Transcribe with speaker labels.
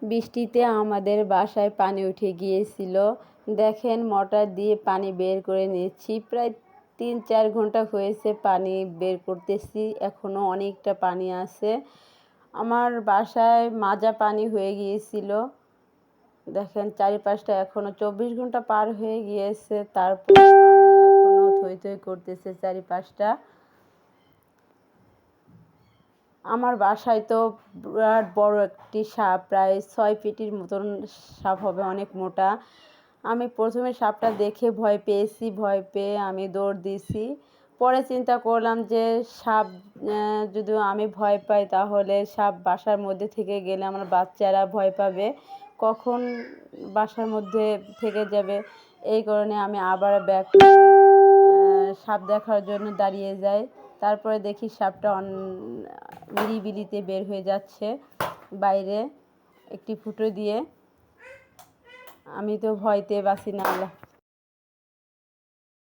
Speaker 1: বৃষ্টিতে আমাদের বাসায় পানি উঠে গিয়েছিল। দেখেন মোটর দিয়ে পানি বের করে নিচ্ছি, প্রায় 3-4 ঘন্টা হয়েছে পানি বের করতেছি, এখনও অনেকটা পানি আছে। আমার বাসায় মাজা পানি হয়ে গিয়েছিল। দেখেন চারিপাশটা এখনও 24 ঘন্টা পার হয়ে গিয়েছে, তারপর পানি এখনও থই থই করতেছে চারিপাশটা। আমার বাসায় তো বিরাট বড় একটি সাপ, প্রায় 6 ফিটের মতন সাপ হবে, অনেক মোটা। আমি প্রথমে সাপটা দেখে ভয় পেয়েছি, ভয় পেয়ে আমি দৌড় দিয়েছি। পরে চিন্তা করলাম যে সাপ যদি আমি ভয় পাই তাহলে সাপ বাসার মধ্যে থেকে গেলে আমার বাচ্চারা ভয় পাবে, কখন বাসার মধ্যে থেকে যাবে। এই কারণে আমি আবার ব্যাক করে সাপ দেখার জন্য দাঁড়িয়ে যাই। তারপরে দেখি সাপটা নিরিবিলিতে বের হয়ে যাচ্ছে বাইরে একটি ফুটো দিয়ে। আমি তো ভয়তে বাঁচি না।